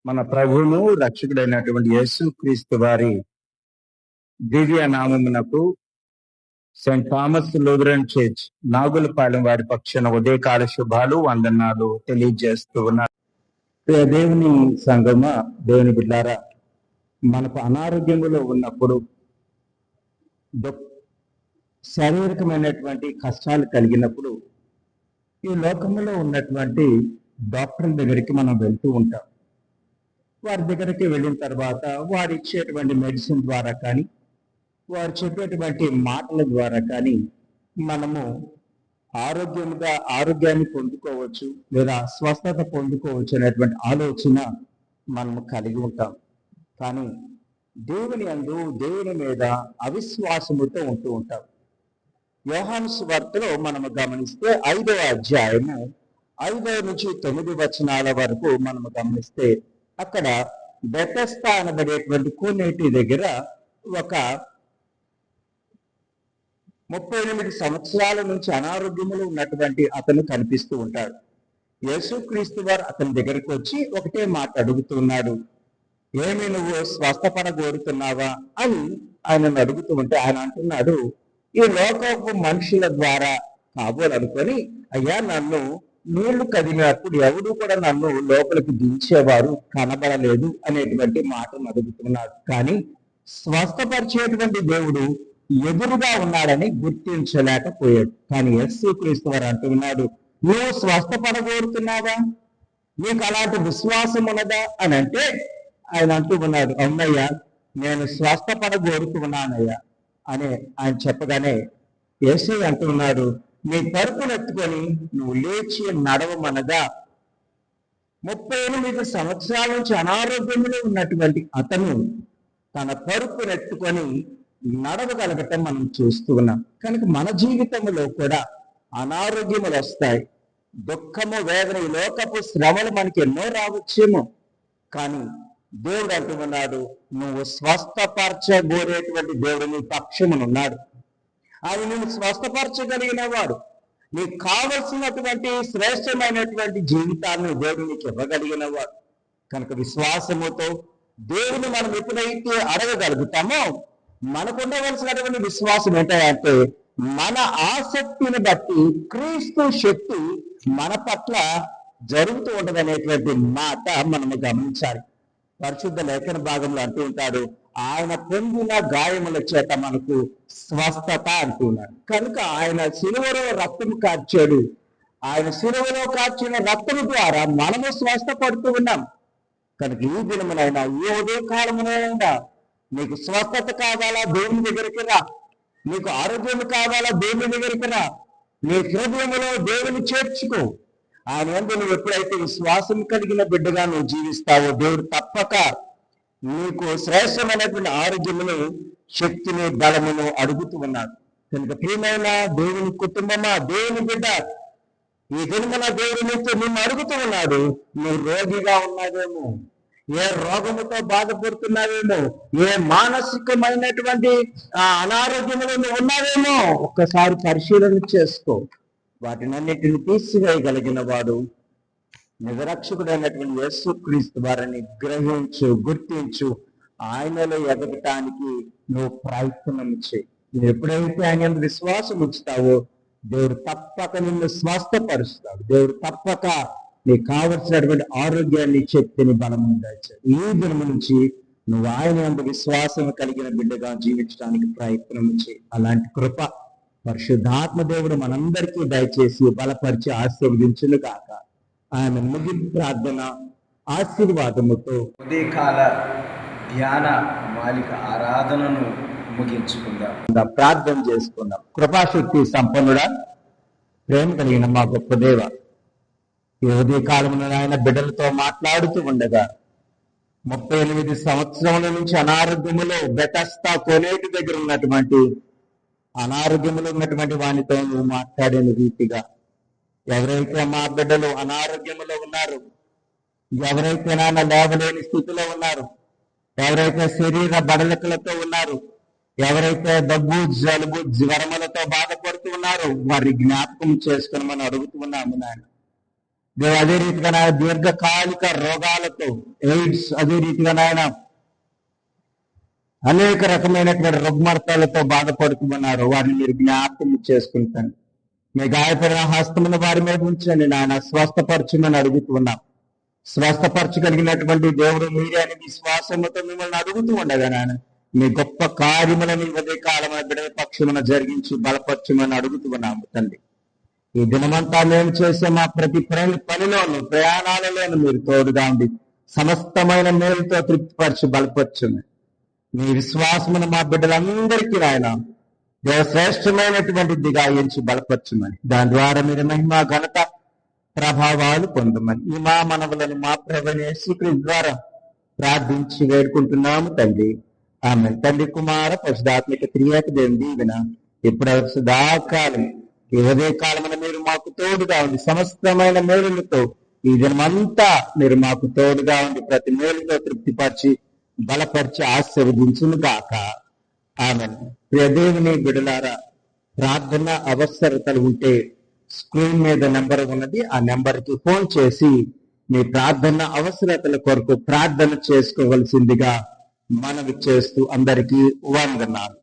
మన ప్రభువును రక్షకుడైనటువంటి యేసు క్రీస్తు వారి దివ్య నామమునకు Saint Thomas Lutheran church Nagulapalem వారి పక్షాన ఉదయకాల శుభాలు వందనాలు తెలియజేస్తూ ఉన్నారు. దేవుని సంగమ, దేవుని బిడ్డారా, మనకు అనారోగ్యములో ఉన్నప్పుడు శారీరకమైనటువంటి కష్టాలు కలిగినప్పుడు ఈ లోకంలో ఉన్నటువంటి డాక్టర్ల దగ్గరికి మనం వెళ్తూ ఉంటాం. వారి దగ్గరికి వెళ్ళిన తర్వాత వారు ఇచ్చేటువంటి మెడిసిన్ ద్వారా కానీ వారు చెప్పేటువంటి మాటల ద్వారా కానీ మనము ఆరోగ్యాన్ని పొందుకోవచ్చు లేదా స్వస్థత పొందుకోవచ్చు అనేటువంటి ఆలోచన మనము కలిగి ఉంటాం. కానీ దేవుని మీద అవిశ్వాసముతో ఉంటూ ఉంటాం. యోహాను సువార్తలో మనము గమనిస్తే 5వ అధ్యాయము 5 నుంచి 9 వచనాల వరకు మనము గమనిస్తే అక్కడ బెతెస్దా అనబడేటువంటి కోనేటి దగ్గర ఒక 38 సంవత్సరాల నుంచి అనారోగ్యములు ఉన్నటువంటి అతను కనిపిస్తూ ఉంటాడు. యేసుక్రీస్తు వారు అతని దగ్గరికి వచ్చి ఒకటే మాట అడుగుతున్నాడు, ఏమి నువ్వు స్వస్థపడగోరుతున్నావా అని ఆయనను అడుగుతూ ఉంటే ఆయన అంటున్నాడు, ఈ లోకపు మనుషుల ద్వారా కాబోలనుకొని అయ్యా నన్ను నీళ్లు కదిలినప్పుడు ఎవరు కూడా నన్ను లోపలికి దించేవారు కనబడలేదు అనేటువంటి మాటను అడుగుతున్నాడు. కానీ స్వస్థపరిచేటువంటి దేవుడు ఎదురుగా ఉన్నాడని గుర్తించలేకపోయాడు. కానీ యేసుక్రీస్తు వారు అంటున్నాడు, నువ్వు స్వస్థపడగోరుతున్నావా, నీకు అలాంటి విశ్వాసం ఉన్నదా అని అంటే ఆయన అంటూ ఉన్నాడు, అవునయ్యా నేను స్వస్థపడగోరుతున్నానయ్యా అని ఆయన చెప్పగానే యేసయ్య అంటున్నాడు, నీ పరుపును ఎత్తుకొని నువ్వు లేచి నడవమనగా 38 సంవత్సరాల నుంచి అనారోగ్యంలో ఉన్నటువంటి అతను తన పరుపును ఎత్తుకొని నడవగలగటం మనం చూస్తూ ఉన్నాం. కనుక మన జీవితంలో కూడా అనారోగ్యములు వస్తాయి, దుఃఖము, వేదన, ఈ లోకపు శ్రమలు మనకి ఎన్నో రావచ్చేమో. కానీ దేవుడు అంటున్నాడు, నువ్వు స్వస్థపరచగోరేటువంటి దేవుడు నీ పక్షమునున్నాడు. ఆయన నువ్వు స్వస్థపరచగలిగిన వాడు, నీకు కావలసినటువంటి శ్రేష్టమైనటువంటి జీవితాన్ని దేవుడు నీకు ఇవ్వగలిగిన వాడు. కనుక విశ్వాసముతో దేవుని మనం ఎప్పుడైతే అడగగలుగుతామో మనకు ఉండవలసినటువంటి విశ్వాసం ఏంటంటే మన ఆసక్తిని బట్టి క్రీస్తు శక్తి మన పట్ల జరుగుతూ ఉండదనేటువంటి మాట మనము గమనించాలి. పరిశుద్ధ లేఖన భాగంలో అంటూ ఉంటాడు, ఆయన పొందిన గాయముల చేత మనకు స్వస్థత అంటున్నాడు. కనుక ఆయన శిలువలో రక్తము కార్చాడు, ఆయన శిలువలో కార్చిన రక్తము ద్వారా మనము స్వస్థపడుతూ ఉన్నాం. కనుక ఈ దినమునైనా ఏ ఉదయకాలమునైనా నీకు స్వస్థత కావాలా, దేవుని దగ్గరికి రా. నీకు ఆరోగ్యం కావాలా, దేవుని దగ్గరికి రా. నీ హృదయంలో దేవుని చేర్చుకో. ఆయన యందు నువ్వు ఎప్పుడైతే విశ్వాసం కలిగిన బిడ్డగా నువ్వు జీవిస్తావో దేవుడు తప్పక నీకు శ్రేష్టమైనటువంటి ఆరోగ్యమును, శక్తిని, బలమును అడుగుతూ ఉన్నాడు. కనుక ప్రియమైన దేవుని కుటుంబమా, దేవుని బిడ్డ, ఈ దినమున దేవుడి నుంచి నిన్ను అడుగుతూ ఉన్నాడు, నువ్వు రోగిగా ఉన్నావేమో, ఏ రోగముతో బాధపడుతున్నావేమో, ఏ మానసికమైనటువంటి అనారోగ్యములో నువ్వు ఉన్నావేమో ఒక్కసారి పరిశీలన చేసుకో. వాటినన్నిటిని తీసివేయగలిగిన వాడు నిజరక్షకుడైనటువంటి యేసుక్రీస్తు వారిని గ్రహించు, గుర్తించు. ఆయనలో ఎదగటానికి నువ్వు ప్రయత్నం చేయి. నువ్వు ఎప్పుడైతే ఆయన విశ్వాసం ఉంచుతావో దేవుడు తప్పక నిన్ను స్వస్థపరుస్తాడు. దేవుడు తప్పక నీకు కావలసినటువంటి ఆరోగ్యాన్ని, శక్తిని, బలము దాచాడు. ఈ దినము నుంచి నువ్వు ఆయన యందు విశ్వాసం కలిగిన బిడ్డగా జీవించడానికి ప్రయత్నం చేయి. అలాంటి కృప పరిశుద్ధాత్మ దేవుడు మనందరికీ దయచేసి బలపరిచి ఆశీర్వదించును కాక. ఆయన ముగింపు ప్రార్థన ఆశీర్వాదముతో ఉదయకాల ధ్యాన మాలిక ఆరాధనను ముగించుకుందాం. ప్రార్థన చేసుకుందాం. కృపాశక్తి సంపన్నుడా, ప్రేమ కలిగిన మా గొప్ప దేవ, ఈ ఉదయకాలమున ఆయన బిడ్డలతో మాట్లాడుతూ ఉండగా 38 సంవత్సరముల నుంచి అనారోగ్యములో బెతెస్దా కోనేటి దగ్గర ఉన్నటువంటి అనారోగ్యములు ఉన్నటువంటి వానితో నువ్వు మాట్లాడిన రీతిగా ఎవరైతే మా బిడ్డలు అనారోగ్యములో ఉన్నారు, ఎవరైతే నాన్న లేవలేని స్థితిలో ఉన్నారు, ఎవరైతే శరీర బడలికలతో ఉన్నారు, ఎవరైతే దగ్గు, జలుబు, జ్వరములతో బాధపడుతూ ఉన్నారో వారి జ్ఞాపకం చేసుకుని మనం అడుగుతూ ఉన్నాము నాయన. దేవ అదే రీతిగా నాయన దీర్ఘకాలిక రోగాలతో ఎయిడ్స్, అదే రీతిగా నాయన అనేక రకమైనటువంటి రుగ్మతలతో బాధపడుతున్నారు. వారిని మీరు జ్ఞాపకం చేసుకుంటాను. మీ గాయపడిన హస్తమును వారి మీద ఉంచండి నాయన, స్వస్థపరచమని అడుగుతున్నాం. స్వస్థపరచగలిగినటువంటి దేవుడు మీరే అని విశ్వాసంతో మిమ్మల్ని అడుగుతూ ఉండగా నాయన మీ గొప్ప కార్యములను ఉదయ కాలమైన బిడ్డల పక్షమున జరిగించి బలపరచమని అడుగుతున్నాము తండ్రి. ఈ దినమంతా మేము చేసే మా ప్రతి పనిలోను ప్రయాణాలలోను మీరు తోడుగా ఉండి సమస్తమైన మేలుతో తృప్తిపరచి బలపరచమని మీ విశ్వాసమును మా బిడ్డలందరికీ నాయన శ్రేష్టమైనటువంటిదిగా ఎంచి బలపరచమని, దాని ద్వారా మీరు మహిమ ఘనత ప్రభావాలు పొందమని ఈ మా మనవులను మా ప్రభువైన యేసుక్రీస్తు ద్వారా ప్రార్థించి వేడుకుంటున్నాము తండ్రి. ఆమె తండ్రి కుమార పరిశుద్ధాత్మిక త్రియేక దేవుని దీవెన ఇప్పుడు సదాకాలం ఈ ఉదయ కాలమున మీరు మాకు తోడుగా ఉండి సమస్తమైన మేలులతో ఈ దినమంతా మీరు మాకు తోడుగా ఉండి ప్రతి మేలుతో తృప్తిపరిచి బలపరిచి ఆశీర్వదించును గాక. ఆమెన్. ప్రియ దేవుని బిడ్డలారా, ప్రార్థన అవసరతలు ఉంటే స్క్రీన్ మీద నెంబర్ ఉన్నది, ఆ నెంబర్కి ఫోన్ చేసి మీ ప్రార్థన అవసరతల కొరకు ప్రార్థన చేసుకోవలసిందిగా మనవి చేస్తూ అందరికీ వందనాలు.